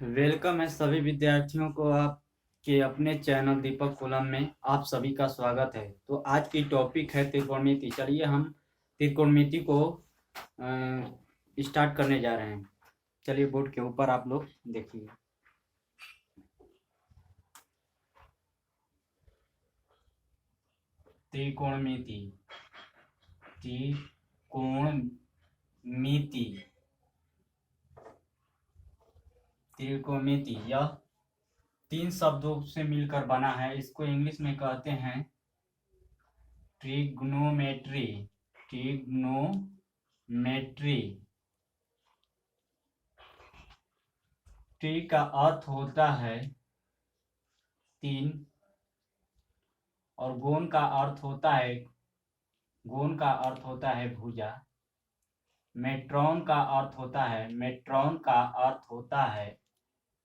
Welcome है सभी विद्यार्थियों को आपके अपने चैनल दीपक कुलम में आप सभी का स्वागत है। तो आज की टॉपिक है त्रिकोणमिति। चलिए हम त्रिकोणमिति को स्टार्ट करने जा रहे हैं। चलिए बोर्ड के ऊपर आप लोग देखिए। त्रिकोणमिति, त्रिकोणमिति, त्रिकोणमिति यह 3 शब्दों से मिलकर बना है। इसको इंग्लिश में कहते हैं ट्रिग्नोमेट्री। ट्रिग्नोमेट्री। ट्री का अर्थ होता है 3 और गोन का अर्थ होता है भुजा। मेट्रॉन का अर्थ होता है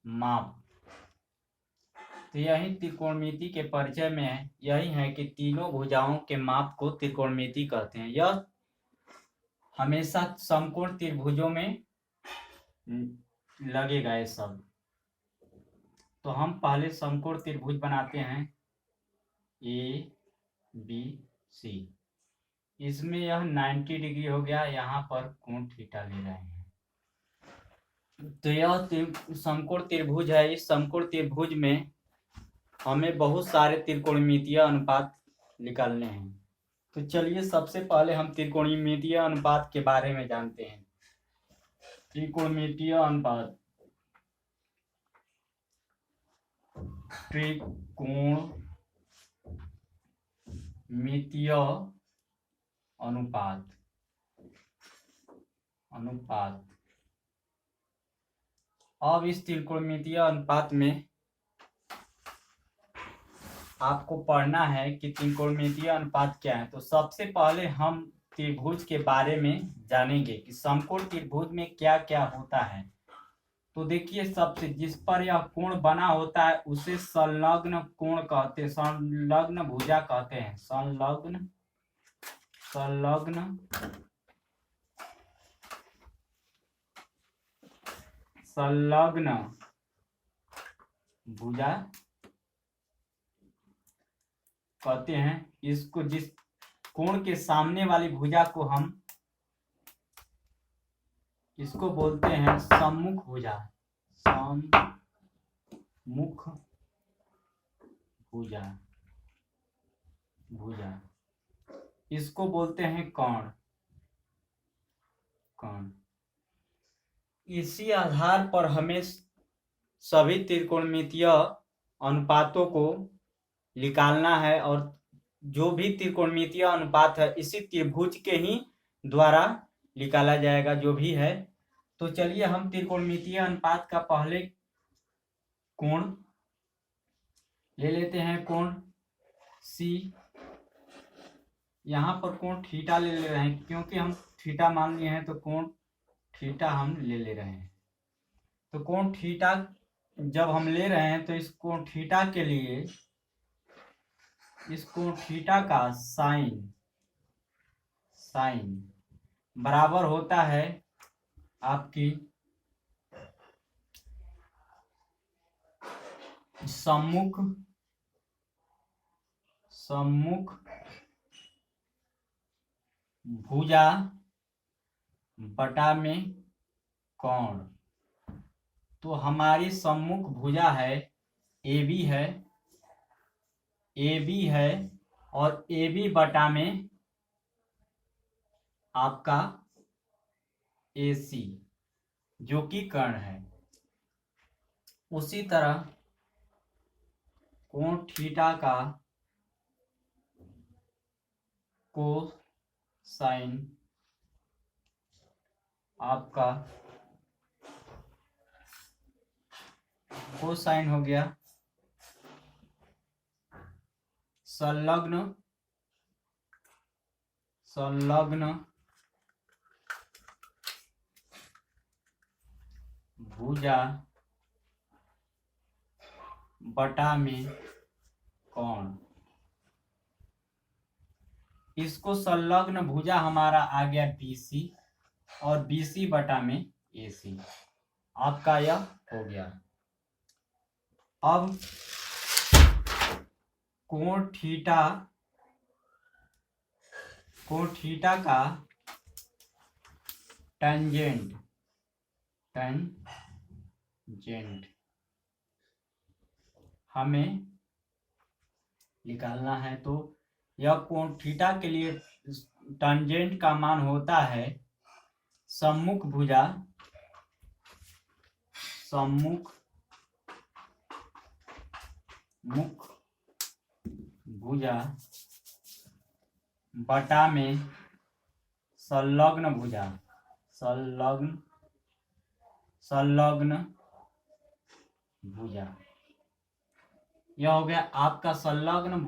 माप। तो यही त्रिकोणमिति के परिचय में यही है कि तीनों भुजाओं के माप को त्रिकोणमिति कहते हैं। यह हमेशा समकोण त्रिभुजों में लगेगा ये सब। तो हम पहले समकोण त्रिभुज बनाते हैं ए बी सी। इसमें यह 90 डिग्री हो गया, यहाँ पर कोण थीटा ले रहे हैं। तो यह समकोण त्रिभुज है। इस समकोण त्रिभुज में हमें बहुत सारे त्रिकोणमितीय अनुपात निकालने हैं। तो चलिए सबसे पहले हम त्रिकोणमितीय अनुपात के बारे में जानते हैं। त्रिकोणमितीय अनुपात, त्रिकोणमितीय अनुपात। अब इस त्रिकोणमितीय अनुपात में आपको पढ़ना है कि त्रिकोणमितीय अनुपात क्या है। तो सबसे पहले हम त्रिभुज के बारे में जानेंगे कि समकोण त्रिभुज में क्या क्या होता है। तो देखिए, सबसे जिस पर यह कोण बना होता है उसे संलग्न कोण कहते हैं, संलग्न भुजा कहते हैं। संलग्न भुजा कहते हैं। इसको जिस कोण के सामने वाली भुजा को हम इसको बोलते हैं सम्मुख भुजा। सम्मुख भुजा इसको बोलते हैं कर्ण। इसी आधार पर हमें सभी त्रिकोणमितीय अनुपातों को निकालना है और जो भी त्रिकोणमितीय अनुपात है इसी त्रिभुज के ही द्वारा निकाला जाएगा जो भी है। तो चलिए हम त्रिकोणमितीय अनुपात का पहले कोण ले लेते हैं। कोण सी, यहाँ पर कोण थीटा ले रहे हैं क्योंकि हम थीटा मान लिए हैं, तो कोण थीटा हम ले रहे हैं। तो कोण थीटा जब हम ले रहे हैं तो इस कोण थीटा के लिए इस कोण थीटा का साइन बराबर होता है आपकी सम्मुख भुजा बटा में कोण। तो हमारी सम्मुख भुजा है AB है और AB बटा में आपका AC जो कि कर्ण है। उसी तरह कोण थीटा का कोसाइन आपका कोसाइन हो गया संलग्न भुजा बटा में कोण। इसको संलग्न भुजा हमारा आ गया BC और BC बटा में AC। आपका यह हो गया। अब कोण थीटा का टेंजेंट हमें निकालना है। तो यह कोण थीटा के लिए टेंजेंट का मान होता है सम्मुख भुजा बटा में संलग्न भुजा। यह हो गया आपका संलग्न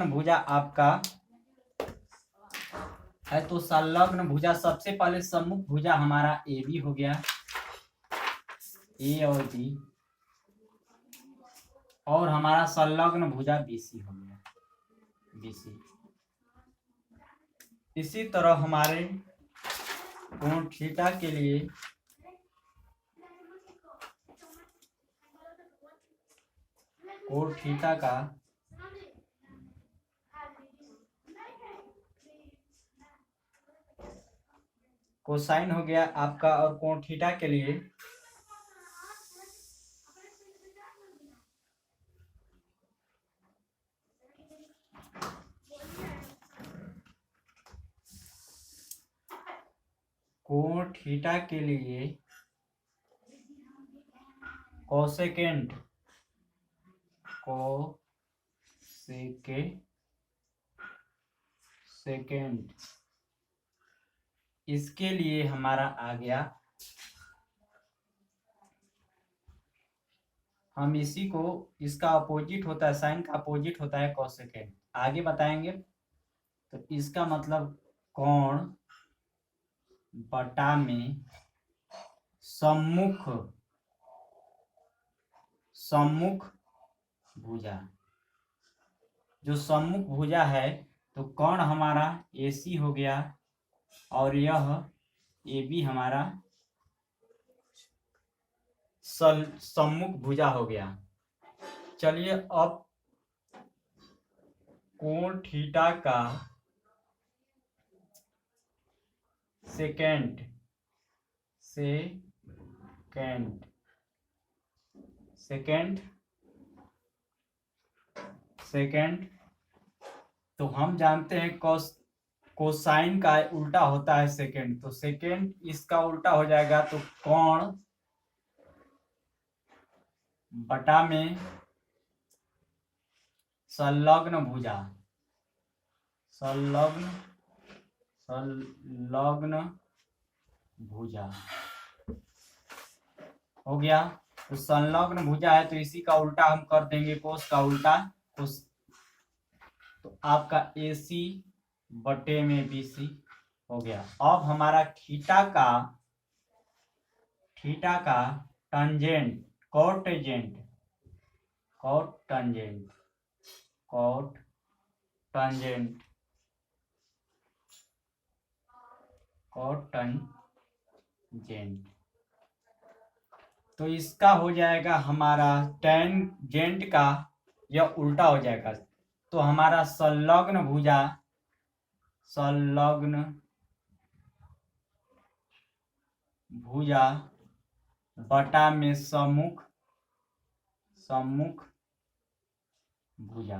भुजा आपका है। तो संलग्न भुजा सबसे पहले सम्मुख भुजा हमारा ए बी हो गया, ए और बी, और हमारा संलग्न भुजा बीसी हो गया, बीसी। इसी तरह हमारे कोण थीटा के लिए कोण थीटा का कोसाइन हो गया आपका, और कोण थीटा के लिए कोण थीटा के लिए कोसेकेंट इसके लिए हमारा आ गया, हम इसी को, इसका अपोजिट होता है, साइन का अपोजिट होता है कोसेकेंट, आगे बताएंगे। तो इसका मतलब कोण बटा में सम्मुख भुजा, जो सम्मुख भुजा है, तो कोण हमारा AC हो गया, और यह AB हमारा सम्मुख भुजा हो गया। चलिए अब कोण थीटा का सेकेंट तो हम जानते हैं कोसाइन का उल्टा होता है सेकेंड, तो सेकेंड इसका उल्टा हो जाएगा, तो कोण बटा में संलग्न भुजा हो गया। तो संलग्न भुजा है, तो इसी का उल्टा हम कर देंगे, कोस का उल्टा कोस, तो आपका AC बटे में BC हो गया। अब हमारा थीटा का टेंजेंट कोट टेंजेंट, तो इसका हो जाएगा हमारा टेंजेंट का यह उल्टा हो जाएगा, तो हमारा संलग्न भुजा बटा में सम्मुख भुजा,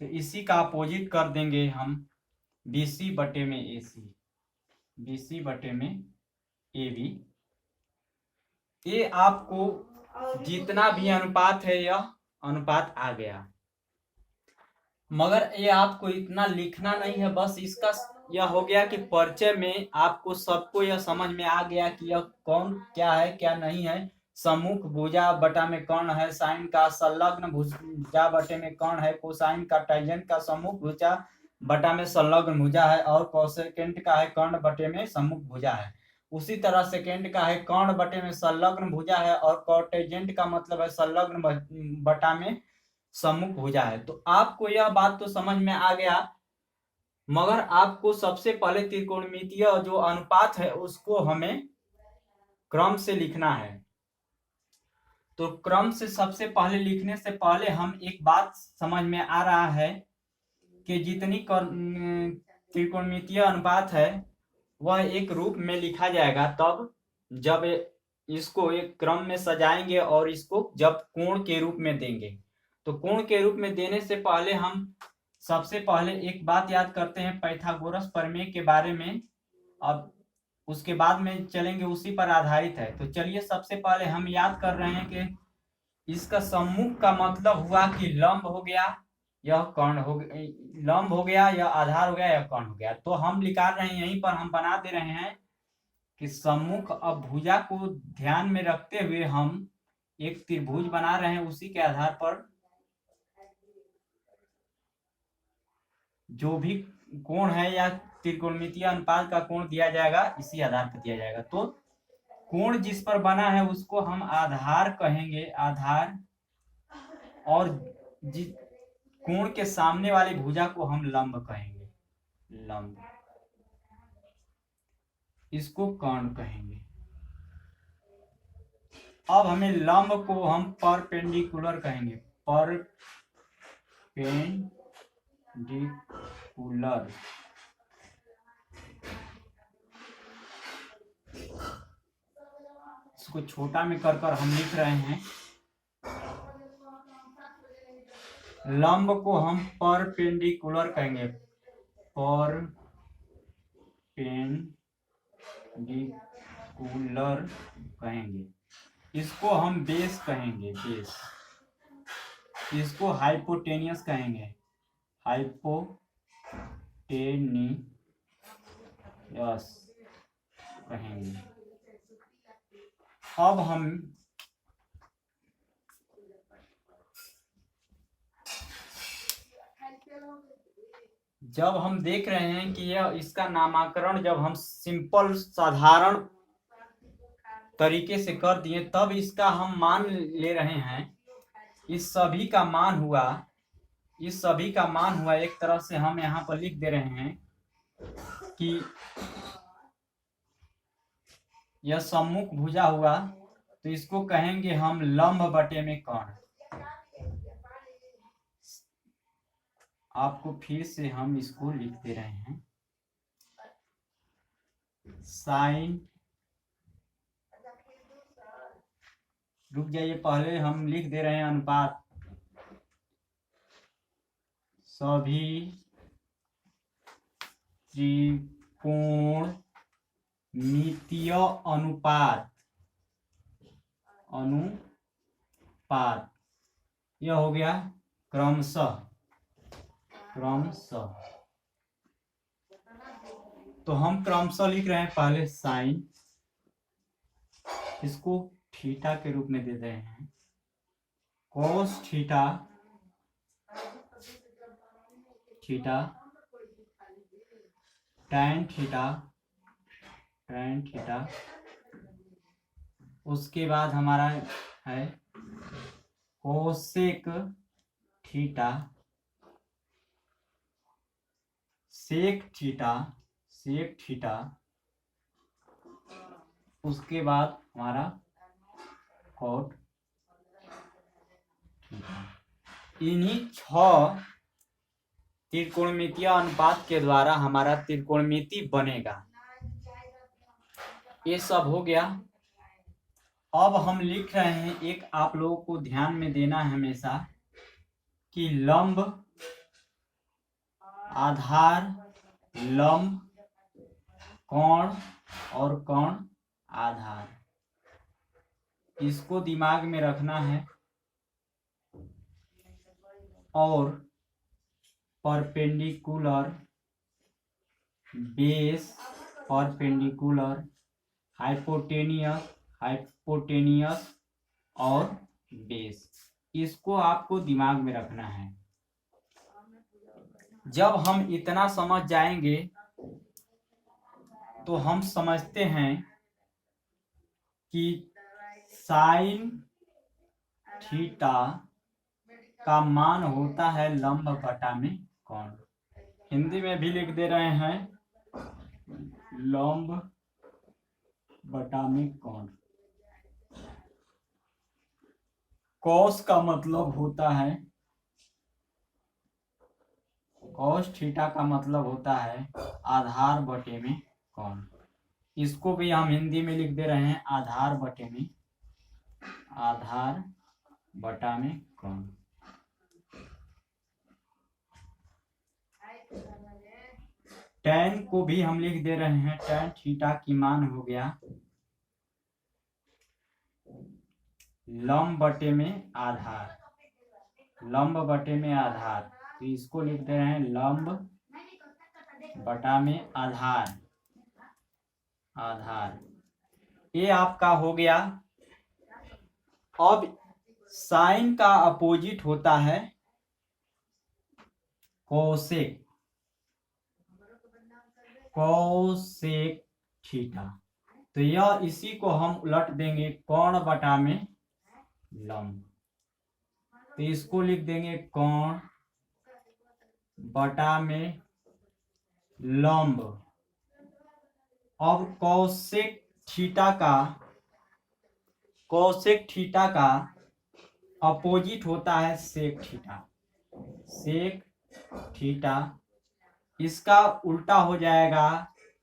तो इसी का अपोजिट कर देंगे हम, BC बटे में AC, BC बटे में AB। ये आपको जितना भी अनुपात है, यह अनुपात आ गया, मगर ये आपको इतना लिखना नहीं है, बस इसका यह हो गया कि परिचय में आपको सबको यह समझ में आ गया कि यह कौन क्या है क्या नहीं है। सम्मुख भुजा बटा में कर्ण है, साइन का संलग्न भुजा बटे में कर्ण है, कोसाइन का टेंजेंट का सम्मुख भुजा बटा में संलग्न भुजा है, और कोसेकेंट का है कर्ण बटे में सम्मुख भुजा है। उसी तरह सेकेंड का है कर्ण बटे में संलग्न भुजा है, और कोटेजेंट का मतलब है संलग्न बटा में सम्मुख भुजा है। तो आपको यह बात तो समझ में आ गया मगर आपको सबसे पहले त्रिकोणमितीय जो अनुपात है उसको हमें क्रम से लिखना है। तो क्रम से सबसे पहले लिखने से पहले हम एक बात समझ में आ रहा है कि जितनी त्रिकोणमितीय अनुपात है वह एक रूप में लिखा जाएगा तब जब इसको एक क्रम में सजाएंगे और इसको जब कोण के रूप में देंगे। तो कोण के रूप में देने से पहले हम सबसे पहले एक बात याद करते हैं पाइथागोरस प्रमेय के बारे में। अब उसके बाद में चलेंगे, उसी पर आधारित है। तो चलिए सबसे पहले हम याद कर रहे हैं कि इसका सम्मुख का मतलब हुआ कि लंब हो गया, यह कर्ण हो गया, लंब हो गया, यह आधार हो गया, यह कर्ण हो गया। तो हम निकाल रहे हैं, यहीं पर हम बना दे रहे हैं कि सम्मुख। अब भुजा को ध्यान में रखते हुए हम एक त्रिभुज बना रहे हैं, उसी के आधार पर जो भी कोण है या त्रिकोणमितीय अनुपात का कोण दिया जाएगा इसी आधार पर दिया जाएगा। तो कोण जिस पर बना है उसको हम आधार कहेंगे, आधार। और जिस कोण के सामने वाली भुजा को हम लंब कहेंगे, लंब। इसको कर्ण कहेंगे। अब हमें लंब को हम परपेंडिकुलर कहेंगे, परपेंडिकुलर। इसको छोटा में कर कर हम लिख रहे हैं। लंब को हम परपेंडिकुलर कहेंगे, परपेंडिकुलर कहेंगे। इसको हम बेस कहेंगे, बेस। इसको हाइपोटेनियस कहेंगे, हाइपोटेनियस कहेंगे। अब हम जब हम देख रहे हैं कि यह इसका नामकरण जब हम सिंपल साधारण तरीके से कर दिए तब इसका हम मान ले रहे हैं। इस सभी का मान हुआ, इस सभी का मान हुआ, एक तरह से हम यहाँ पर लिख दे रहे हैं कि यह सम्मुख भुजा हुआ, तो इसको कहेंगे हम लंब बटे में कर्ण। आपको फिर से हम इसको लिख दे रहे हैं, साइन। रुक जाइए, पहले हम लिख दे रहे हैं अनुपात। सभी त्रिकोणमितीय अनुपात, अनुपात यह हो गया क्रमशः, क्रमशः। तो हम क्रमशः लिख रहे हैं पहले साइन, इसको थीटा के रूप में दे रहे हैं, cos theta, theta, tan theta, tan theta. उसके बाद हमारा है cosec theta, sec theta, sec theta. उसके बाद हमारा कॉट थीटा। इन्हीं 6 त्रिकोणमितीय अनुपात के द्वारा हमारा त्रिकोणमिति बनेगा। ये सब हो गया। अब हम लिख रहे हैं, एक आप लोगों को ध्यान में देना है हमेशा कि लंब आधार, लंब कोण और कोण आधार, इसको दिमाग में रखना है। और perpendicular, base, perpendicular, hypotenuse, hypotenuse और बेस, इसको आपको दिमाग में रखना है। जब हम इतना समझ जाएंगे तो हम समझते हैं कि साइन थीटा का मान होता है लंब बटा में कोण। हिंदी में भी लिख दे रहे हैं लंब बटा में कोण। कॉस का मतलब होता है, कॉस थीटा का मतलब होता है आधार बटे में कोण। इसको भी हम हिंदी में लिख दे रहे हैं आधार बटे में, आधार बटा में कोण। टैन को भी हम लिख दे रहे हैं टैन थीटा की मान हो गया लंब बटे में आधार, लंब बटे में आधार। तो इसको लिख दे रहे हैं लंब बटा में आधार, आधार। ये आपका हो गया। अब साइन का अपोजिट होता है कोसेक, कोसेक थीटा। तो यह इसी को हम उलट देंगे कोण बटा में लंब। तो इसको लिख देंगे कोण बटा में लंब। अब कोसेक थीटा का, कोसेक थीटा का अपोजिट होता है सेक थीटा, सेक थीटा। इसका उल्टा हो जाएगा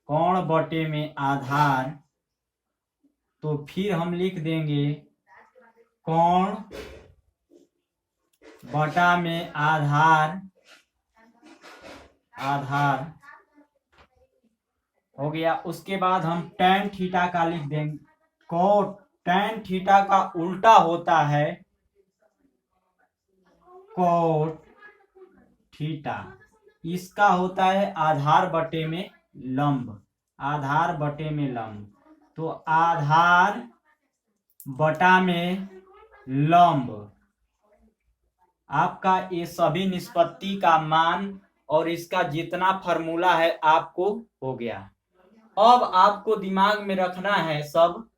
कोण बटे में आधार। तो फिर हम लिख देंगे कोण बटा में आधार, आधार हो गया। उसके बाद हम टैन थीटा का लिख देंगे कोट। टैन थीटा का उल्टा होता है कोट थीटा। इसका होता है आधार बटे में लंब, आधार बटे में लंब। तो आधार बटा में लंब। आपका ये सभी निष्पत्ति का मान और इसका जितना फार्मूला है आपको हो गया। अब आपको दिमाग में रखना है सब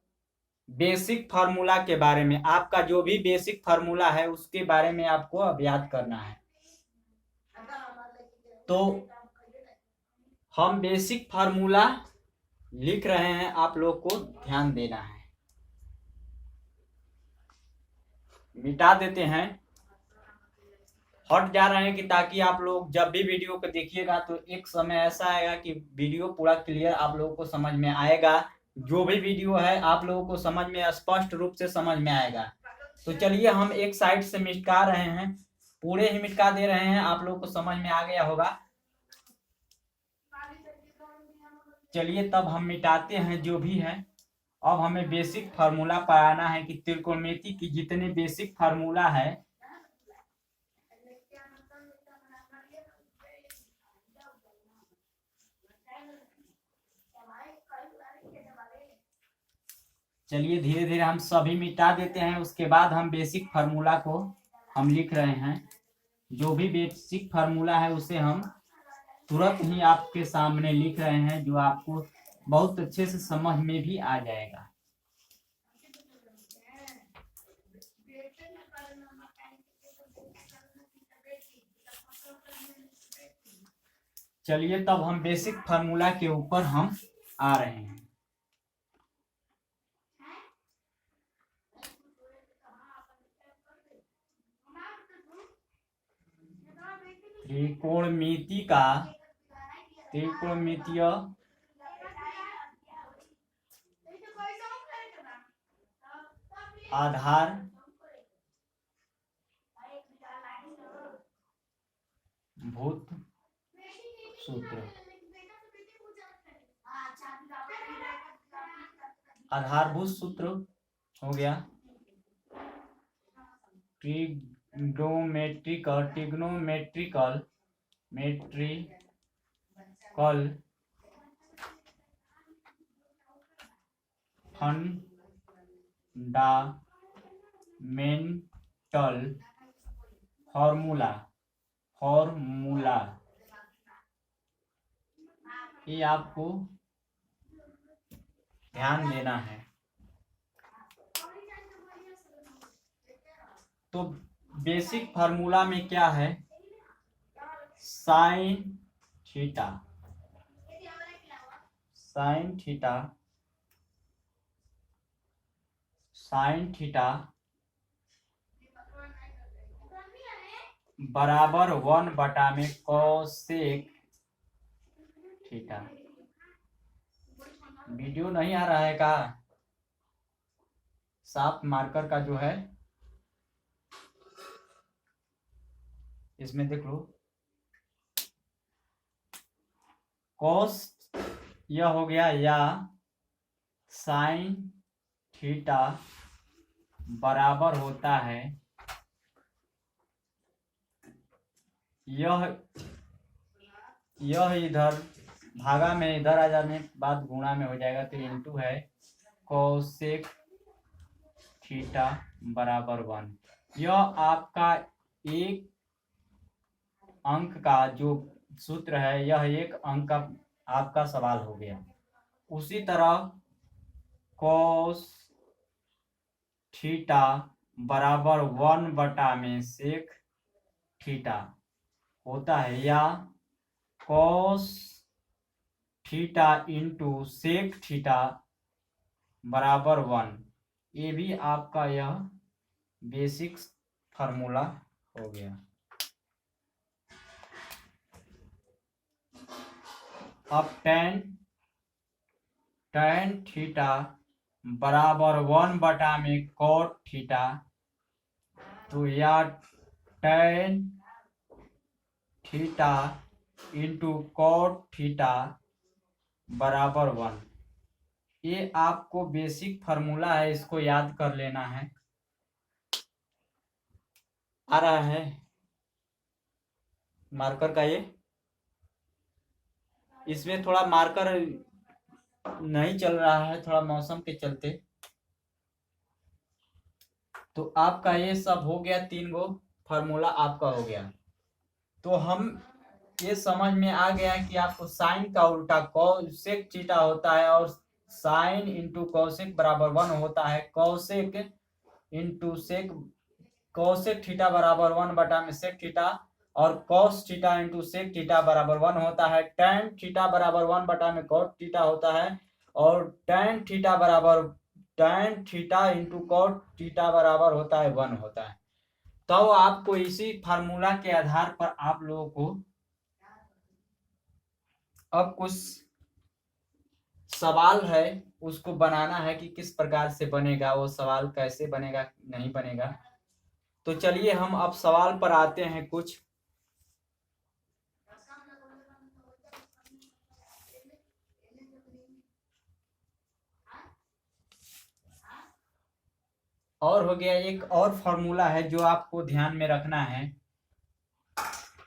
बेसिक फार्मूला के बारे में। आपका जो भी बेसिक फार्मूला है उसके बारे में आपको अब याद करना है। तो हम बेसिक फार्मूला लिख रहे हैं, आप लोग को ध्यान देना है। मिटा देते हैं, हट जा रहे हैं कि ताकि आप लोग जब भी वीडियो को देखिएगा तो एक समय ऐसा आएगा कि वीडियो पूरा क्लियर आप लोगों को समझ में आएगा। जो भी वीडियो है आप लोगों को समझ में स्पष्ट रूप से समझ में आएगा। तो चलिए हम एक साइड से मिटा रहे हैं, पूरे ही मिटा दे रहे हैं, आप लोगों को समझ में आ गया होगा। चलिए तब हम मिटाते हैं जो भी है। अब हमें बेसिक फार्मूला पढ़ाना है कि त्रिकोणमिति की जितने बेसिक फार्मूला है चलिए धीरे धीरे हम सभी मिटा देते हैं। उसके बाद हम बेसिक फार्मूला को हम लिख रहे हैं। जो भी बेसिक फार्मूला है उसे हम तुरंत ही आपके सामने लिख रहे हैं, जो आपको बहुत अच्छे से समझ में भी आ जाएगा। चलिए तब हम बेसिक फार्मूला के ऊपर हम आ रहे हैं। त्रिकोणमिति का, त्रिकोणमितीय आधार भूत सूत्र, आधारभूत सूत्र हो गया trigonometrical, trigonometrical metrical fundamental formula, formula ये आपको ध्यान देना है। तो बेसिक फार्मूला में क्या है, साइन थीटा साइन थीटा बराबर 1/में कोसेक थीटा। वीडियो नहीं आ रहा है का? साफ मार्कर का जो है इसमें देख लो। कोस यह हो गया, या साइन थीटा बराबर होता है यह इधर भागा में इधर आ जाने के बाद गुणा में हो जाएगा, तो इनटू है कोसेक थीटा बराबर 1। यह आपका एक अंक का जो सूत्र है, यह एक अंक का आपका सवाल हो गया। उसी तरह कोस थीटा बराबर 1/में सेक थीटा होता है, या cos theta into sec theta बराबर 1। ये भी आपका यह बेसिक फार्मूला हो गया। अब tan थीटा बराबर 1/में कोट थीटा, तो या tan theta into cot theta बराबर 1। ये आपको बेसिक फार्मूला है, इसको याद कर लेना है। आ रहा है मार्कर का? ये इसमें थोड़ा मार्कर नहीं चल रहा है, थोड़ा मौसम के चलते। तो आपका ये सब हो गया, 3 गो फार्मूला आपका हो गया। तो हम ये समझ में आ गया कि आपको साइन का उल्टा कोसेक थीटा होता है, और साइन इंटू कोसेक बराबर 1 होता है। Cosec into sec, cosec theta बराबर 1/में सेक थीटा, और cos theta into sec theta बराबर 1 होता है। tan थीटा बराबर 1/में कोट थीटा होता है, और tan theta into cot theta बराबर होता है 1 होता है। तो आपको इसी फार्मूला के आधार पर आप लोगों को अब कुछ सवाल है उसको बनाना है कि किस प्रकार से बनेगा, वो सवाल कैसे बनेगा नहीं बनेगा। तो चलिए हम अब सवाल पर आते हैं कुछ। और हो गया, एक और फॉर्मूला है जो आपको ध्यान में रखना है।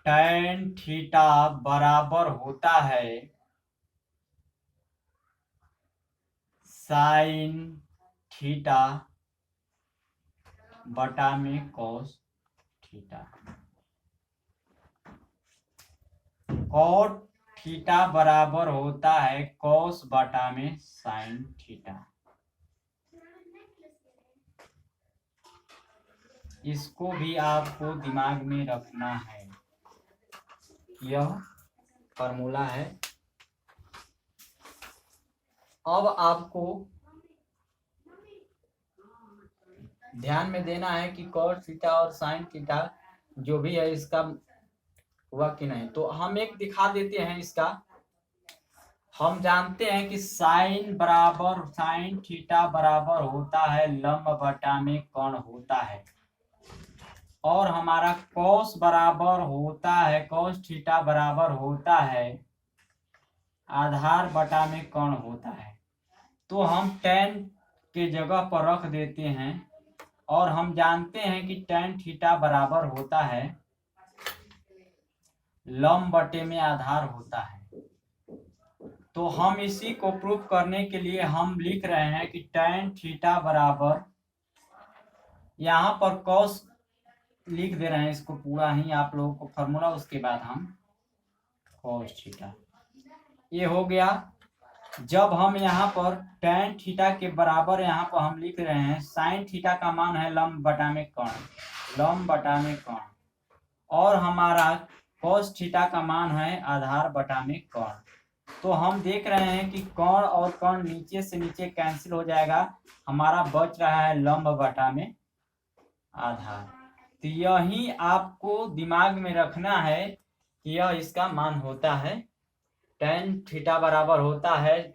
tan थीटा बराबर होता है साइन थीटा बटा में कोस थीटा। कोट थीटा बराबर होता है कोस बटा में साइन थीटा। इसको भी आपको दिमाग में रखना है, यह फॉर्मूला है। अब आपको ध्यान में देना है कि कॉस थीटा और साइन थीटा जो भी है इसका हुआ कि नहीं। तो हम एक दिखा देते हैं इसका। हम जानते हैं कि साइन थीटा बराबर होता है लंब बटा में कोण होता है, और हमारा कॉस बराबर होता है, कॉस थीटा बराबर होता है आधार बटा में कोण होता है। तो हम tan के जगह पर रख देते हैं, और हम जानते हैं कि tan थीटा बराबर होता है लंब बटे में आधार होता है। तो हम इसी को प्रूव करने के लिए हम लिख रहे हैं कि tan थीटा बराबर, यहाँ पर cos लिख दे रहे हैं, इसको पूरा ही आप लोगों को फॉर्मूला, उसके बाद हम cos थीटा। ये हो गया। जब हम यहाँ पर tan थीटा के बराबर यहाँ पर हम लिख रहे हैं, साइन थीटा का मान है लंब बटा में कोण, और हमारा cos थीटा का मान है आधार बटा में कर्ण। तो हम देख रहे हैं कि कर्ण और कर्ण नीचे से नीचे कैंसिल हो जाएगा, हमारा बच रहा है लंब बटा में आधार। तो यही आपको दिमाग में रखना है कि यह इसका मान होता है। tan थीटा बराबर होता है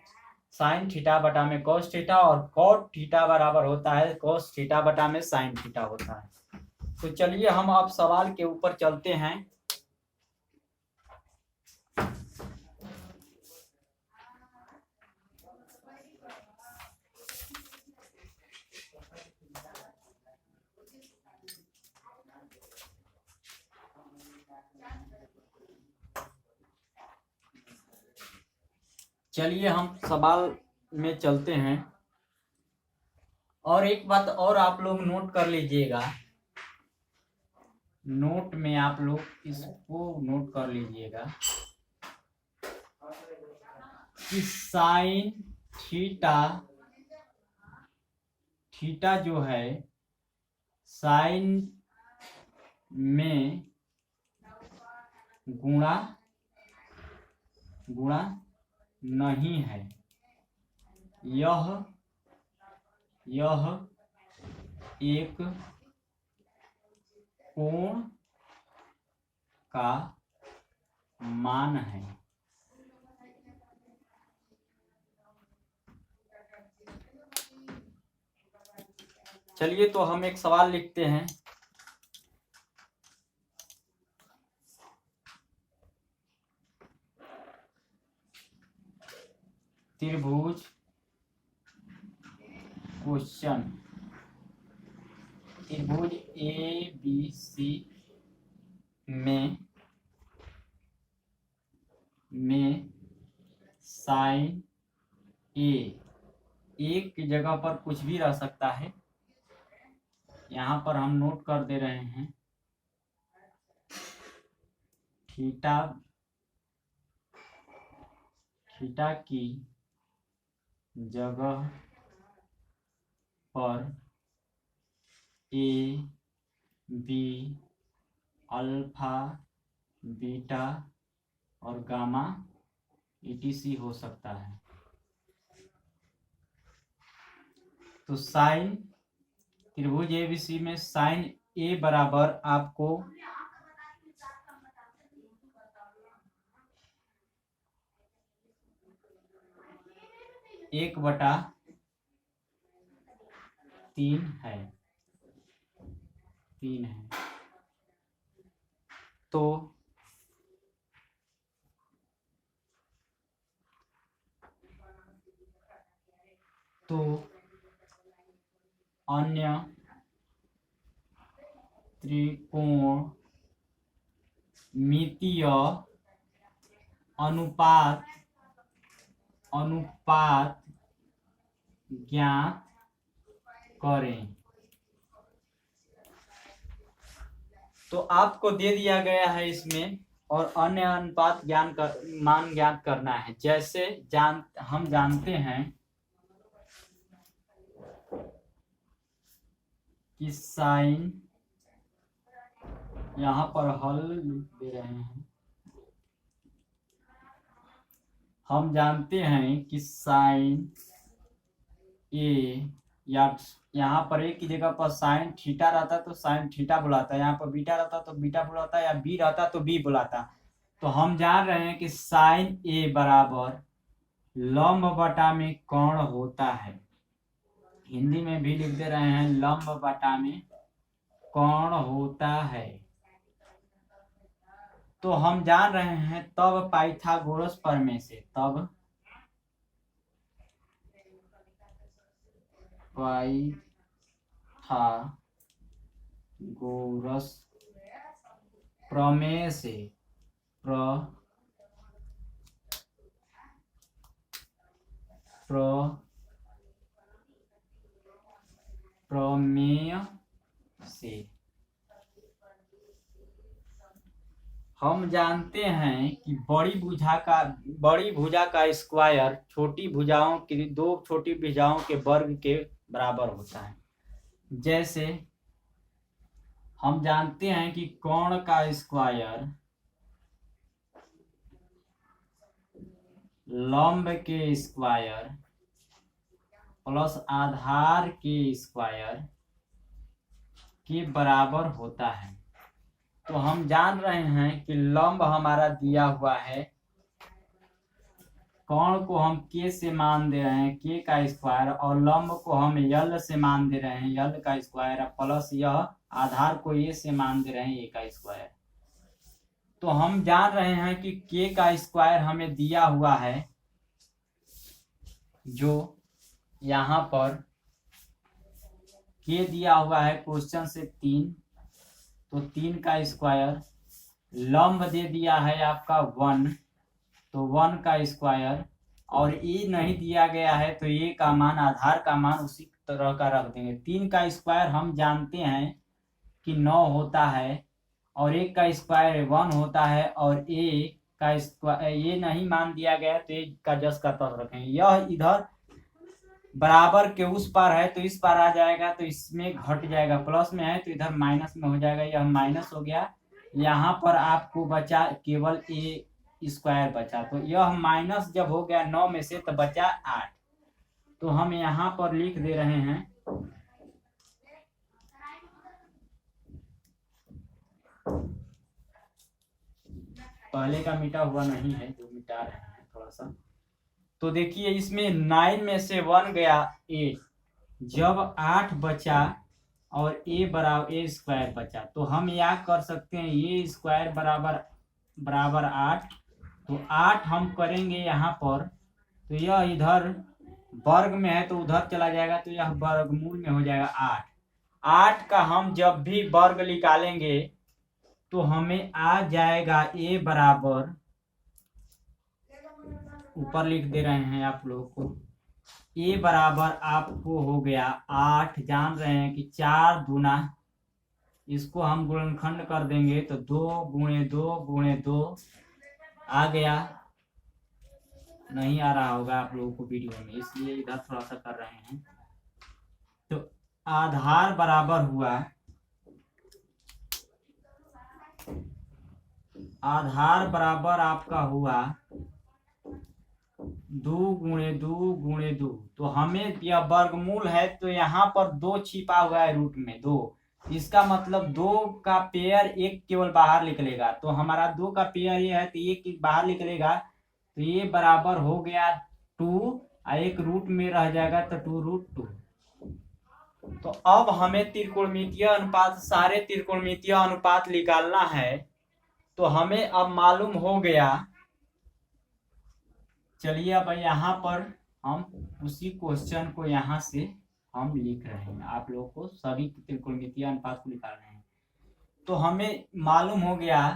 sin थीटा बटा में cos थीटा, और cot थीटा बराबर होता है cos थीटा बटा में sin थीटा होता है। तो चलिए हम अब सवाल के ऊपर चलते हैं। चलिए हम सवाल में चलते हैं। और एक बात और आप लोग नोट कर लीजिएगा, नोट में आप लोग इसको नोट कर लीजिएगा कि साइन थीटा, थीटा जो है साइन में गुणा नहीं है। यह एक कोण का मान है। चलिए तो हम एक सवाल लिखते हैं। त्रिभुज क्वेश्चन, त्रिभुज ABC में साइन एक की जगह पर कुछ भी रह सकता है, यहाँ पर हम नोट कर दे रहे हैं थीटा की जगह पर A, B, अल्फा, बीटा और गामा etc हो सकता है। तो साइन त्रिभुज ABC में साइन A बराबर आपको 1/3 है, 3 है। तो अन्य त्रिकोणमितीय अनुपात ज्ञात करें। तो आपको दे दिया गया है इसमें, और अन्य अनुपात मान ज्ञात करना है। जैसे हम जानते हैं कि साइन, यहाँ पर हल दे रहे हैं, हम जानते हैं कि साइन A, या यहाँ पर एक की जगह पर साइन थीटा रहता तो साइन थीटा बुलाता, यहाँ पर बीटा रहता तो बीटा बुलाता, या बी रहता तो बी बुलाता। तो हम जान रहे हैं कि साइन A बराबर लंब बटा में कोण होता है। हिंदी में भी लिख दे रहे हैं, लंब बटा में कोण होता है। तो हम जान रहे हैं तब पाइथागोरस प्रमेय से, तब पाइथागोरस प्रमेय से प्रमेय से हम जानते हैं कि बड़ी भुजा का स्क्वायर छोटी भुजाओं की, दो छोटी भुजाओं के वर्ग के बराबर होता है। जैसे हम जानते हैं कि कोण का स्क्वायर लंब के स्क्वायर प्लस आधार के स्क्वायर के बराबर होता है। तो हम जान रहे हैं कि लंब हमारा दिया हुआ है, कोण को हम k से मान दे रहे हैं k का स्क्वायर, और लंब को हम l से मान दे रहे हैं l का स्क्वायर, प्लस यह आधार को a से मान दे रहे हैं a का स्क्वायर। तो हम जान रहे हैं कि k का स्क्वायर हमें दिया हुआ है, जो यहाँ पर k दिया हुआ है क्वेश्चन से 3, तो 3 का स्क्वायर, लंब दे दिया है आपका 1, तो 1 का स्क्वायर, और ए नहीं दिया गया है तो ए का मान, आधार का मान उसी तरह का रख देंगे। 3 का स्क्वायर हम जानते हैं कि 9 होता है, और 1 का स्क्वायर 1 होता है, और ए का स्क्वायर ये नहीं मान दिया गया तो ए का जस का तस रखेंगे। यह इधर बराबर के उस पार है तो इस पार आ जाएगा, तो इसमें घट जाएगा, प्लस में है तो इधर माइनस में हो जाएगा, यह माइनस हो गया। यहाँ पर आपको बचा केवल ए स्क्वायर बचा, तो यह माइनस जब हो गया 9 में से तो बचा 8, तो हम यहाँ पर लिख दे रहे हैं पहले का मिटा हुआ नहीं है, जो मिटा रहे हैं थोड़ा सा। तो देखिए इसमें 9 में से 1 गया 8, जब 8 बचा और a बराबर a स्क्वायर बचा, तो हम यह कर सकते हैं a स्क्वायर बराबर 8, तो 8 हम करेंगे यहाँ पर, तो यह इधर वर्ग में है तो उधर चला जाएगा, तो यह वर्गमूल में हो जाएगा 8। 8 का हम जब भी वर्ग निकालेंगे तो हमें आ जाएगा a बराबर, ऊपर लिख दे रहे हैं आप लोगों को, a बराबर आपको हो गया 8, जान रहे हैं कि 4 दूना, इसको हम गुणनखंड कर देंगे तो 2 गुणे 2 गुणे 2 आ गया। नहीं आ रहा होगा आप लोगों को वीडियो में, इसलिए इधर थोड़ा सा कर रहे हैं। तो आधार बराबर हुआ, आधार बराबर आपका हुआ 2 गुणे 2 गुणे 2, तो हमें यह वर्गमूल है तो यहाँ पर 2 छिपा हुआ है रूट में 2, इसका मतलब 2 का पेयर एक केवल बाहर निकलेगा, तो हमारा 2 का पेयर ये है तो एक बाहर निकलेगा, तो ये बराबर हो गया 2, और एक रूट में रह जाएगा तो 2√2। तो अब हमें त्रिकोणमितीय अनुपात, सारे त्रिकोणमितीय अनुपात निकालना है, तो हमें अब मालूम हो गया। चलिए अब यहाँ पर हम उसी क्वेश्चन को यहाँ से हम लिख रहे हैं, आप लोगों को सभी त्रिकोणमितीय अनुपात को निकाल रहे हैं। तो हमें मालूम हो गया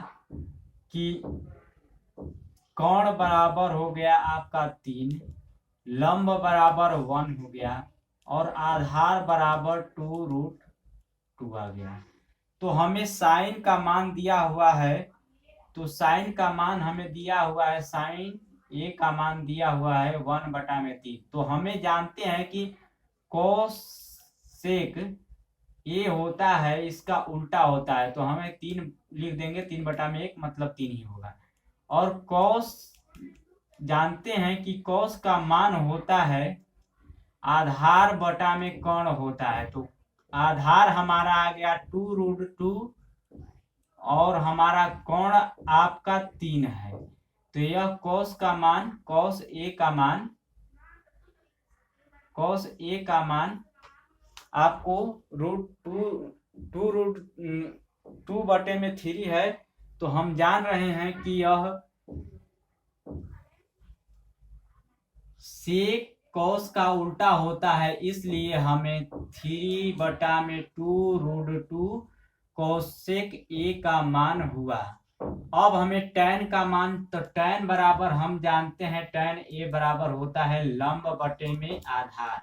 कि कोण बराबर हो गया आपका 3, लंब बराबर 1 हो गया, और आधार बराबर 2√2 आ गया। तो हमें साइन का मान दिया हुआ है, तो साइन का मान हमें दिया हुआ है, साइन ए का मान दिया हुआ है 1/3। तो हमें जानते हैं कि कोसेक ए होता है, इसका उल्टा होता है, तो हमें 3 लिख देंगे, 3/1 मतलब 3 ही होगा। और कॉस जानते हैं कि कॉस का मान होता है आधार बटा में कोण होता है, तो आधार हमारा आ गया 2√2, और हमारा कोण आपका 3 है, तो यह कॉस का मान, कॉस ए का मान आपको √2/3 है। तो हम जान रहे हैं कि यह सेक कॉस का उल्टा होता है, इसलिए हमें 3/2√2 कोसेक ए का मान हुआ। अब हमें टैन का मान, तो टैन बराबर हम जानते हैं, टैन ए बराबर होता है लंब बटे में आधार,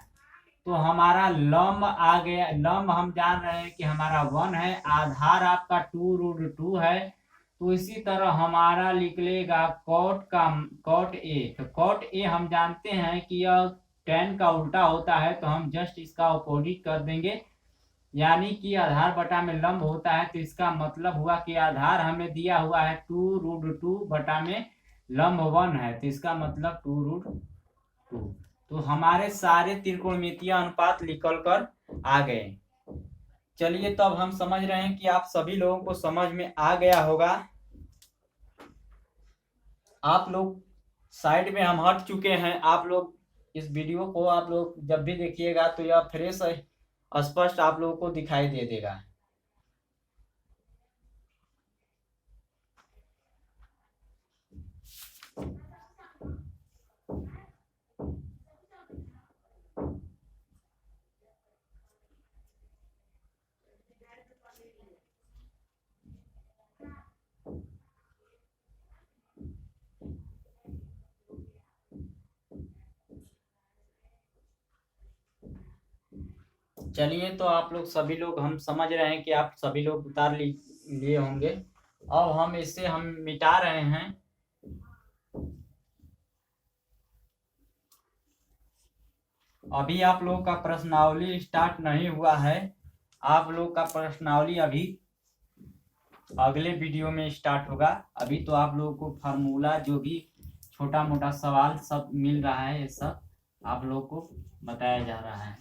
तो हमारा लंब आ गया, लंब हम जान रहे हैं कि हमारा 1 है, आधार आपका 2√2 है, तो इसी तरह हमारा निकलेगा कॉट ए। तो कॉट ए हम जानते हैं कि यह टैन का उल्टा होता है, तो हम जस्ट इसका अपोजिट कर देंगे, यानी कि आधार बटा में लंब होता है, तो इसका मतलब हुआ कि आधार हमें दिया हुआ है 2√2 बटा में लंब 1 है तो इसका मतलब 2√2। तो हमारे सारे त्रिकोणमितीय अनुपात निकल कर आ गए। चलिए तो अब हम समझ रहे हैं कि आप सभी लोगों को समझ में आ गया होगा। आप लोग साइड में हम हट चुके हैं। आप लोग इस वीडियो को आप लोग जब भी देखिएगा तो यह फ्रेश स्पष्ट आप लोगों को दिखाई दे देगा। चलिए तो आप लोग सभी लोग हम समझ रहे हैं कि आप सभी लोग उतार लिए होंगे। अब हम इसे हम मिटा रहे हैं। अभी आप लोगों का प्रश्नावली स्टार्ट नहीं हुआ है। आप लोग का प्रश्नावली अभी अगले वीडियो में स्टार्ट होगा। अभी तो आप लोगों को फार्मूला जो भी छोटा मोटा सवाल सब मिल रहा है, ये सब आप लोगों को बताया जा रहा है।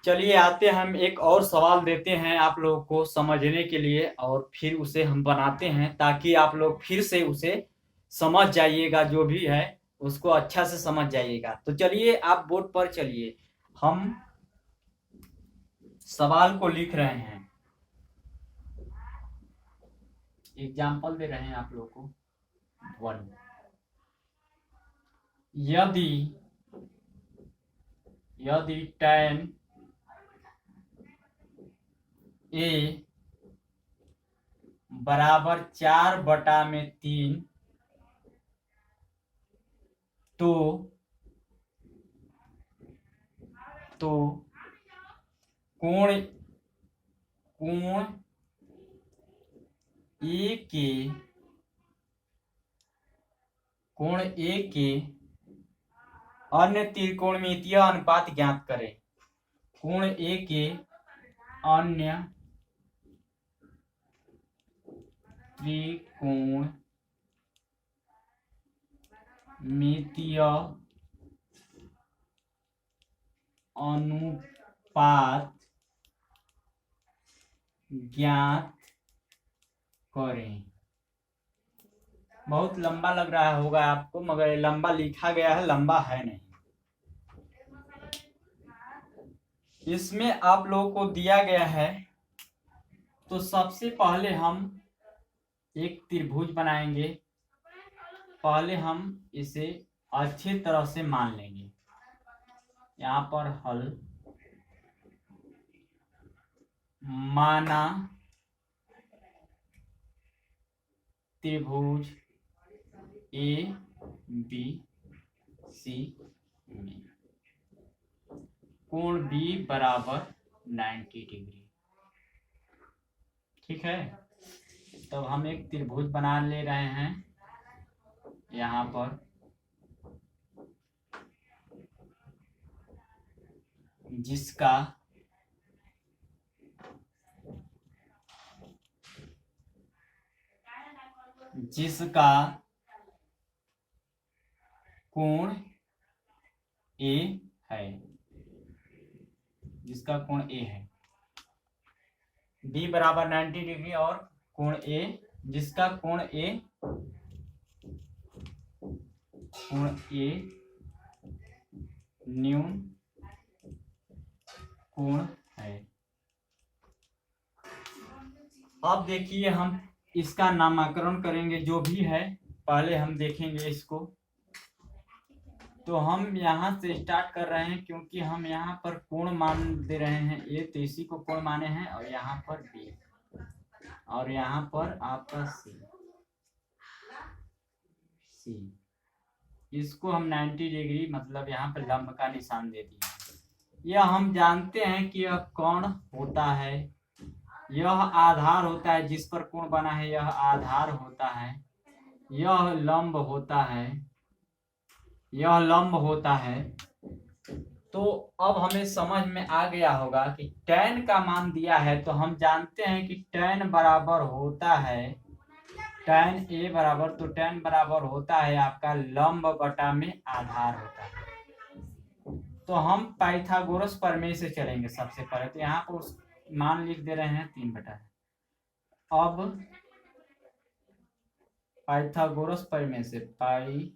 चलिए आते हम एक और सवाल देते हैं आप लोगों को समझने के लिए, और फिर उसे हम बनाते हैं ताकि आप लोग फिर से उसे समझ जाइएगा। जो भी है उसको अच्छा से समझ जाइएगा। तो चलिए आप बोर्ड पर चलिए, हम सवाल को लिख रहे हैं। एग्जाम्पल दे रहे हैं आप लोगों को। 1, यदि tan A बराबर 4/3 तो कोण A के अन्य त्रिकोणमितीय अनुपात ज्ञात करें। कोण A के अन्य त्रिकोणमितीय अनुपात ज्ञात करें। बहुत लंबा लग रहा होगा आपको, मगर लंबा लिखा गया है, लंबा है नहीं। इसमें आप लोगों को दिया गया है, तो सबसे पहले हम एक त्रिभुज बनाएंगे। पहले हम इसे अच्छी तरह से मान लेंगे। यहाँ पर हल माना त्रिभुज ABC में कोण B बराबर 90 डिग्री। ठीक है, तो हम एक त्रिभुज बना ले रहे हैं। यहाँ पर जिसका कोण A है, जिसका कोण A है। B बराबर 90 डिग्री और कोण A, जिसका कोण A न्यून कोण है। अब देखिए हम इसका नामकरण करेंगे। जो भी है पहले हम देखेंगे इसको। तो हम यहाँ से स्टार्ट कर रहे हैं, क्योंकि हम यहाँ पर कोण मान दे रहे हैं A, तो इसी को कोण माने हैं। और यहाँ पर B और यहाँ पर आपका C। इसको हम 90 डिग्री मतलब यहाँ पर लंब का निशान दे दिए। यह हम जानते हैं कि यह कोण होता है, यह आधार होता है जिस पर कोण बना है, यह आधार होता है, यह लंब होता है, यह लंब होता है। तो अब हमें समझ में आ गया होगा कि tan का मान दिया है, तो हम जानते हैं कि tan बराबर होता है tan a बराबर, तो tan बराबर होता है आपका लंब बटा में आधार होता है। तो हम पाइथागोरस प्रमेय से चलेंगे सबसे पहले। तो यहाँ पर मान लिख दे रहे हैं 3/। अब पाइथागोरस प्रमेय से, पाइथागोरस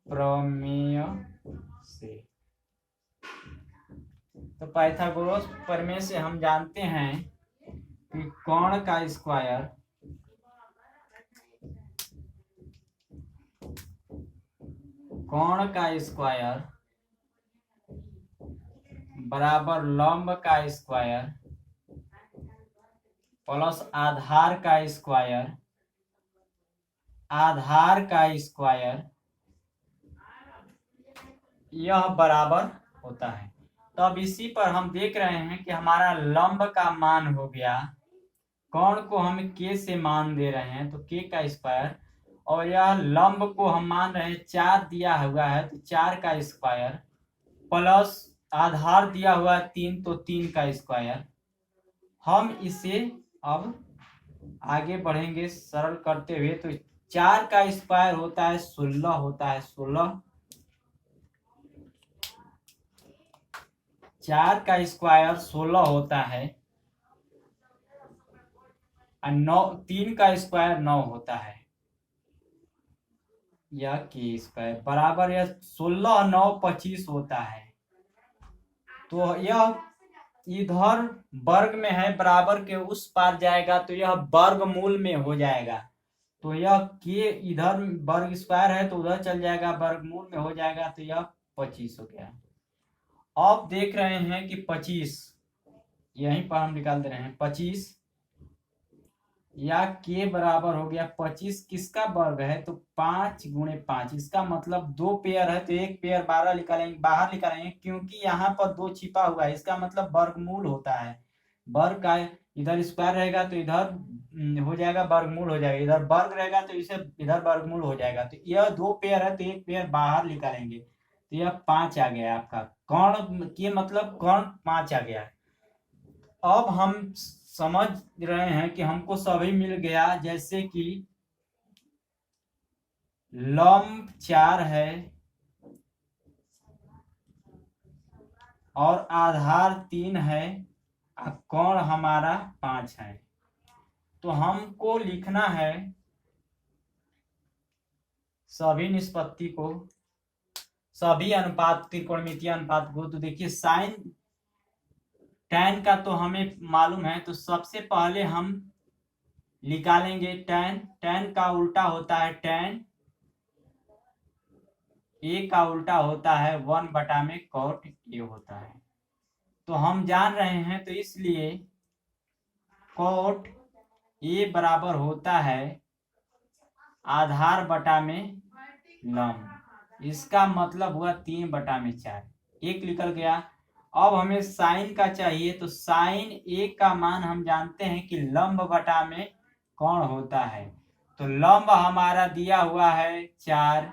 प्रमेय से, तो पाइथागोरस प्रमेय से हम जानते हैं कि कोण का स्क्वायर बराबर लंब का स्क्वायर प्लस आधार का स्क्वायर, यह बराबर होता है। तो अब इसी पर हम देख रहे हैं कि हमारा लंब का मान हो गया, कोण को हम k से मान दे रहे हैं तो k का स्क्वायर, और यह लंब को हम मान रहे हैं 4 दिया हुआ है तो 4 का स्क्वायर, प्लस आधार दिया हुआ है 3 तो 3 का स्क्वायर। हम इसे अब आगे बढ़ेंगे सरल करते हुए। तो 4 का स्क्वायर होता है 16 होता है, 16। 4 का स्क्वायर 16 होता है, और 3 का स्क्वायर 9 होता है, या के स्क्वायर बराबर यह 16 9 25 होता है। तो यह इधर वर्ग में है, बराबर के उस पार जाएगा तो यह वर्गमूल में हो जाएगा। तो यह के इधर वर्ग स्क्वायर है तो उधर चल जाएगा, वर्गमूल में हो जाएगा, तो यह 25 हो गया। अब देख रहे हैं कि 25 यहीं पर हम निकाल दे रहे हैं, 25 या के बराबर हो गया 25 किसका वर्ग है, तो 5 गुणे 5। इसका मतलब 2 पेयर है तो एक पेयर बाहर निकालेंगे क्योंकि यहाँ पर 2 छिपा हुआ है। इसका मतलब वर्गमूल होता है, वर्ग का इधर स्क्वायर रहेगा तो इधर हो जाएगा वर्गमूल हो जाएगा, इधर वर्ग रहेगा तो इसे इधर वर्गमूल हो जाएगा। तो यह 2 पेयर है तो एक पेयर बाहर निकालेंगे, तो यह 5 आ गया आपका कोण के मतलब कोण 5 आ गया। अब हम समझ रहे हैं कि हमको सभी मिल गया, जैसे कि लंब 4 है और आधार 3 है, कोण हमारा 5 है। तो हमको लिखना है सभी निष्पत्ति को, सभी अनुपात, त्रिकोणमितीय अनुपात को। तो देखिए साइन tan का तो हमें मालूम है, तो सबसे पहले हम निकालेंगे tan का उल्टा होता है tan, a का उल्टा होता है 1 बटा में cot a होता है। तो हम जान रहे हैं, तो इसलिए cot a बराबर होता है आधार बटा में लंब। इसका मतलब हुआ 3 बटा में 4, एक निकल गया। अब हमें साइन का चाहिए, तो साइन a का मान हम जानते हैं कि लंब बटा में कोण होता है। तो लंब हमारा दिया हुआ है 4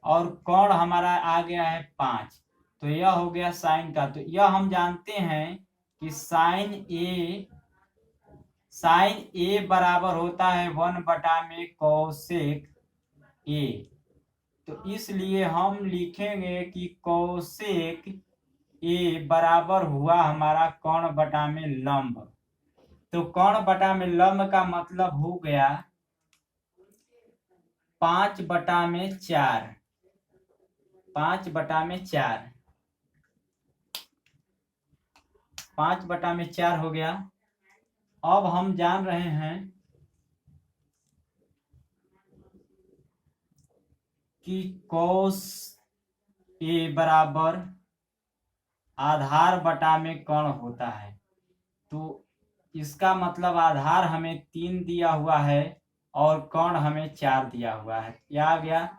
और कोण हमारा आ गया है 5, तो यह हो गया साइन का। तो यह हम जानते हैं कि साइन ए बराबर होता है 1 बटा में कोसेक ए। तो इसलिए हम लिखेंगे कि कोसेक ए बराबर हुआ हमारा कोण बटा में लंब। तो कोण बटा में लंब का मतलब हो गया 5 बटा में 4, 5 बटा में 4, 5 बटा में 4 हो गया। अब हम जान रहे हैं कि cos ए बराबर आधार बटा में कोण होता है। तो इसका मतलब आधार हमें 3 दिया हुआ है और कोण हमें 4 दिया हुआ है, क्या आ गया।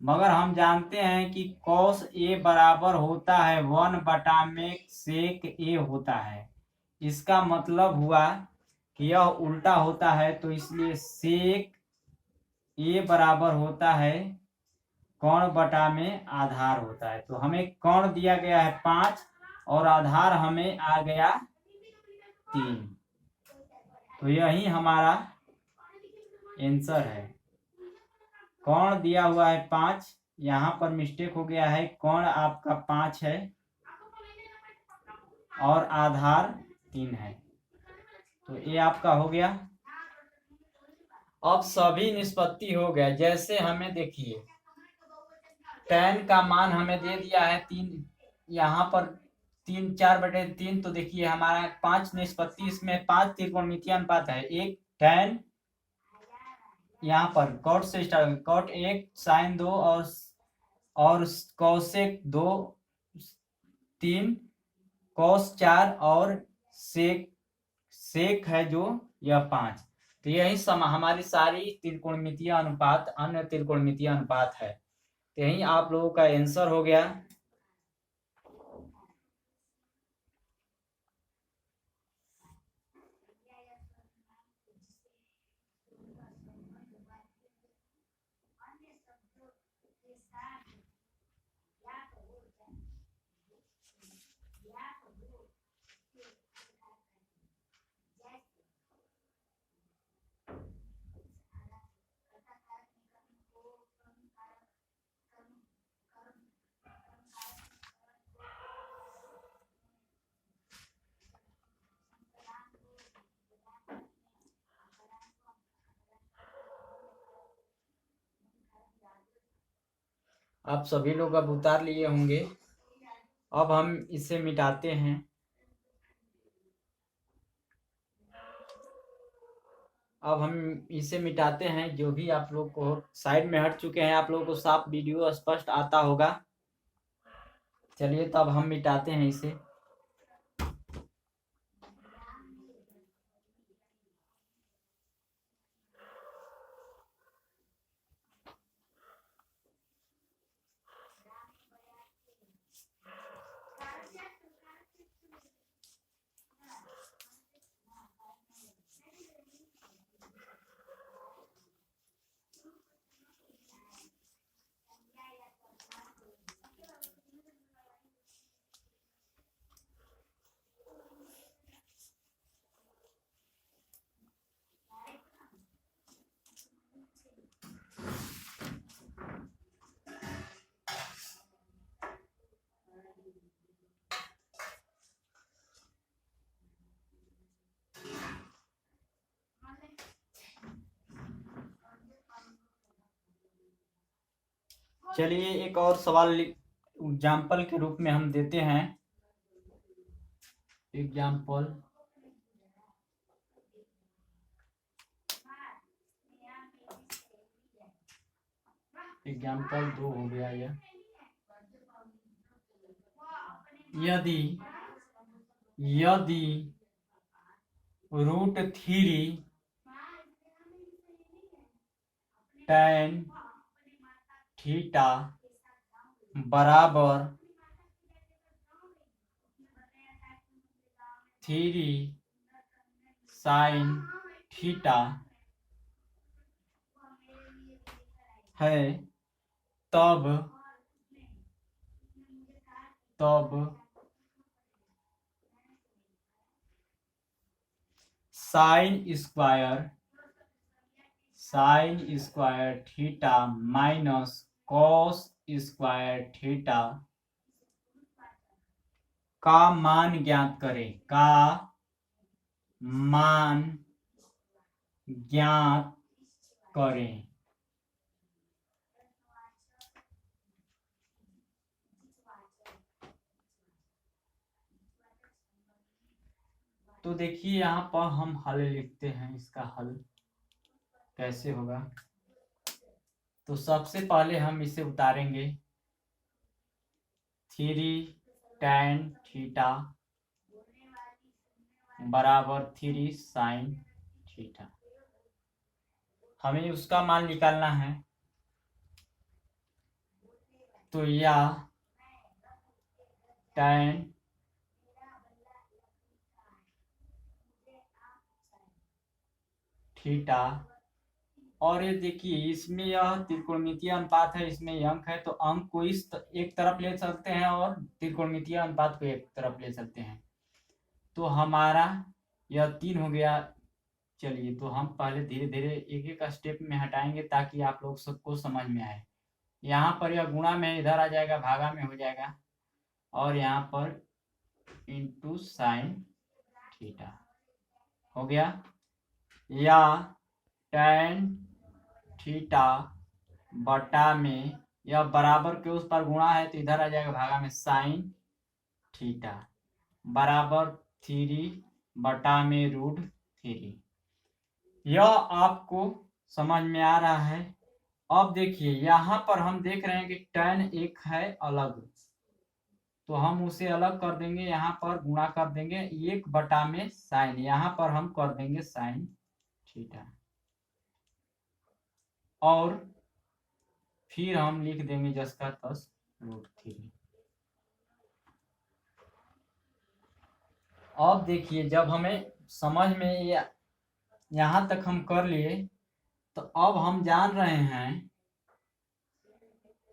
मगर हम जानते हैं कि cos A बराबर होता है 1 में sec A होता है। इसका मतलब हुआ कि यह उल्टा होता है, तो इसलिए sec A बराबर होता है कोण बटा में आधार होता है। तो हमें कोण दिया गया है 5 और आधार हमें आ गया 3। तो यही हमारा आंसर है। कोण दिया हुआ है 5, यहाँ पर मिस्टेक हो गया है, कोण आपका 5 है और आधार 3 है। तो ये आपका हो गया। अब सभी निष्पत्ति हो गया। जैसे हमें देखिए tan का मान हमें दे दिया है 3, यहाँ पर 3/4, तो देखिए हमारा 5 निष्पत्ति, इसमें 5 त्रिकोणमितीय अनुपात है। एक tan, यहाँ पर cot से स्टार्ट, cot 1, sin 2 और cosec 2 3, cos 4 और sec है जो यह 5। तो यही हमारी सारी त्रिकोणमितीय अनुपात अन्य त्रिकोणमितीय अनुपात है। तो यही आप लोगों का आंसर हो गया। आप सभी लोग अब उतार लिए होंगे। अब हम इसे मिटाते हैं। अब हम इसे मिटाते हैं। जो भी आप लोग को साइड में हट चुके हैं, आप लोगों को साफ वीडियो स्पष्ट आता होगा। चलिए तब हम मिटाते हैं इसे। चलिए एक और सवाल एग्जाम्पल के रूप में हम देते हैं। एग्जाम्पल एग्जाम्पल 2 हो गया यह। यदि √3 tan थीटा बराबर 3 sin थीटा है, तब sin square theta minus cos square theta का मान ज्ञात करें। तो देखिए यहाँ पर हम हल लिखते हैं। इसका हल कैसे होगा, तो सबसे पहले हम इसे उतारेंगे। 3 tan थीटा बराबर 3 साइन थीटा। हमें उसका मान निकालना है, तो यह tan थीटा, और ये देखिए इसमें यह त्रिकोणमितीय अनुपात है, इसमें अंक है, तो अंक को एक तरफ ले सकते हैं और त्रिकोणमितीय अनुपात को एक तरफ ले सकते हैं। तो हमारा यह 3 हो गया। चलिए, तो हम पहले धीरे धीरे एक एक स्टेप में हटाएंगे ताकि आप लोग सबको समझ में आए। यहाँ पर यह गुणा में इधर आ जाएगा, भागा में हो जाएगा, और यहाँ पर इंटू साइन थीटा हो गया, या tan थीटा बटा में यह बराबर के उस पर गुणा है तो इधर आ जाएगा भागा में साइन थीटा बराबर 3 बटा में √3। यह आपको समझ में आ रहा है। अब देखिए यहाँ पर हम देख रहे हैं कि tan एक है अलग, तो हम उसे अलग कर देंगे, यहाँ पर गुणा कर देंगे 1 बटा में साइन, यहाँ पर हम कर देंगे साइन थीटा, और फिर हम लिख देंगे जस का तस √3। अब देखिए जब हमें समझ में यहाँ तक हम कर लिए, तो अब हम जान रहे हैं,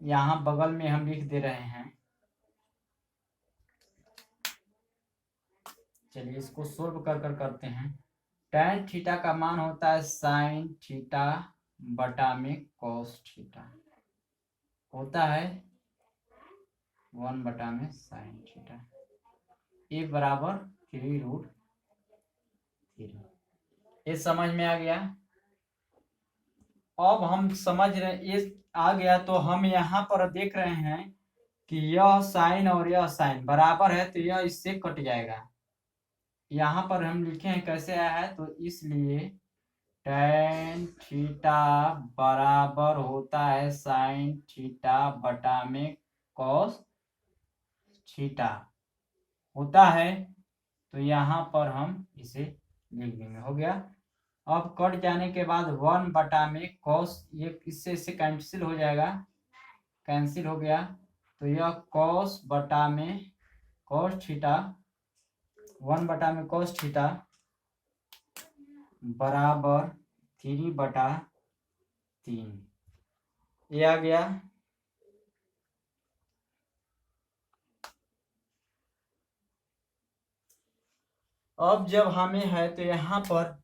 यहाँ बगल में हम लिख दे रहे हैं। चलिए इसको सोल्व कर करते हैं। tan थीटा का मान होता है साइन थीटा बटा में कॉस थीटा, होता है 1 बटा में साइन थीटा, ये बराबर 3√3। ये समझ में आ गया। अब हम समझ रहे, ये आ गया, तो हम यहाँ पर देख रहे हैं कि यह साइन और यह साइन बराबर है, तो यह इससे कट जाएगा। यहाँ पर हम लिखे हैं कैसे आया है, तो इसलिए tan थीटा बराबर होता है साइन थीटा बटा में कॉस थीटा होता है, तो यहाँ पर हम इसे लिख देंगे, हो गया। अब कट जाने के बाद 1 बटा में कॉस, ये इससे कैंसिल हो जाएगा, कैंसिल हो गया, तो यह कॉस बटा में कॉस थीटा 1 बटा में कॉस थीटा बराबर 3 बटा 3, ये आ गया। अब जब हमें है तो यहाँ पर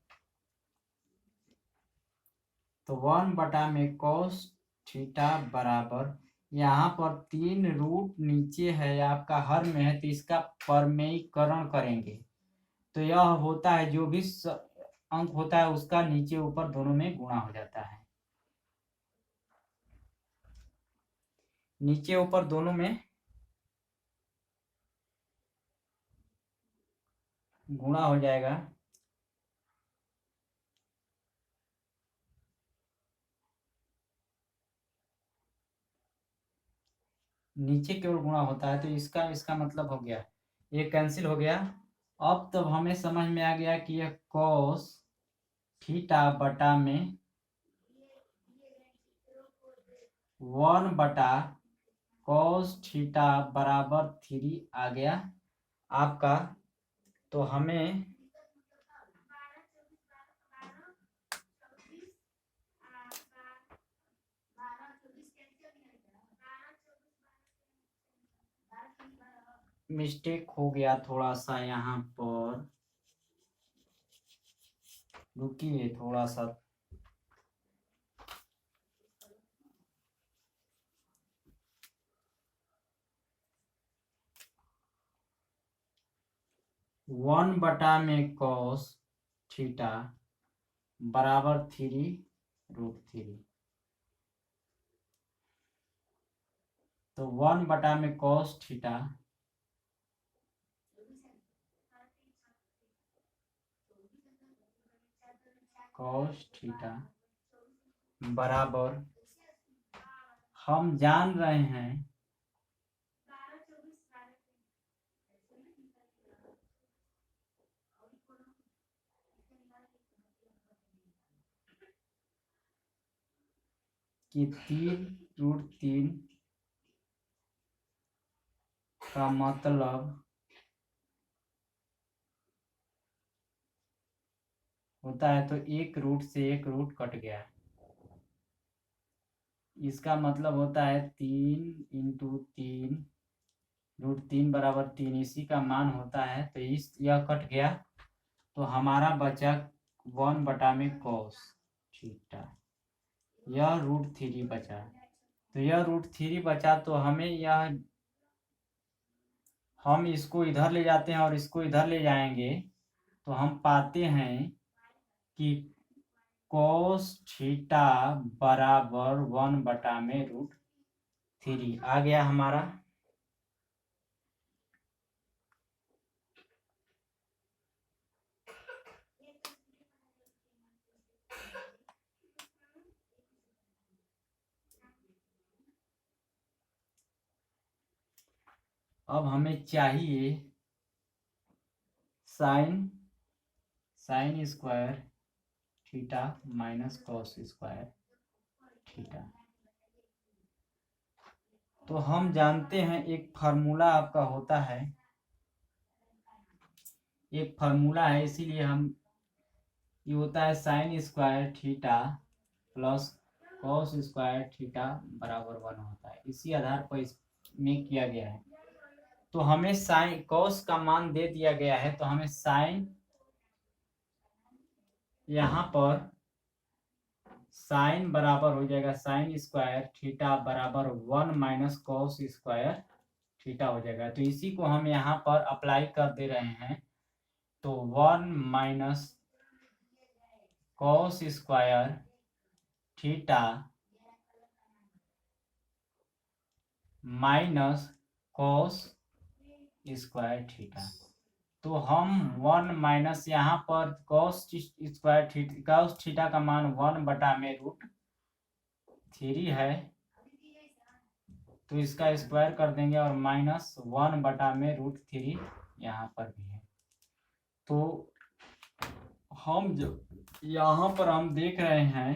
तो 1 बटा में कॉस थीटा बराबर, यहाँ पर 3 रूट नीचे है आपका हर में है, तो इसका परमेयीकरण करेंगे, तो यह होता है जो भी अंक होता है उसका नीचे ऊपर दोनों में गुणा हो जाता है, नीचे ऊपर दोनों में गुणा हो जाएगा। नीचे केवल गुणा होता है, तो इसका मतलब हो गया, ये कैंसिल हो गया। अब तब हमें समझ में आ गया कि यह कॉस थीटा बटा में 1 बटा कॉस थीटा बराबर 3 आ गया आपका। तो हमें मिस्टेक हो गया थोड़ा सा, यहाँ पर रुकिए थोड़ा सा, वन बटा में कॉस थीटा बराबर 3√3, तो 1 बटा में कॉस थीटा कॉस थीटा बराबर, हम जान रहे हैं कि 3√3 का मतलब होता है, तो एक रूट से एक रूट कट गया, इसका मतलब होता है 3 × 3 √3 = 3, इसी का मान होता है। तो यह कट गया, तो हमारा बचा 1/cos थीटा, यह √3 बचा। तो यह √3 बचा, तो हम इसको इधर ले जाते हैं और इसको इधर ले जाएंगे, तो हम पाते हैं कि cos थीटा बराबर 1/√3 आ गया हमारा। अब हमें चाहिए sine square theta minus cos square theta. तो हम जानते हैं एक फार्मूला आपका होता है, इसीलिए ये होता है sine square theta plus cos square theta बराबर 1 होता है। इसी आधार पर इसमें किया गया है। तो हमें साइन cos का मान दे दिया गया है, तो हमें साइन, यहाँ पर साइन बराबर हो जाएगा साइन स्क्वायर थीटा बराबर 1 - cos स्क्वायर थीटा हो जाएगा। तो इसी को हम यहाँ पर अप्लाई कर दे रहे हैं। तो 1 - cos square theta minus cos square theta. तो हम 1 माइनस यहाँ पर cos थीटा का मान 1/√3 है, तो इसका स्क्वायर कर देंगे और माइनस 1/√3 यहाँ पर भी है। तो हम जो यहाँ पर हम देख रहे हैं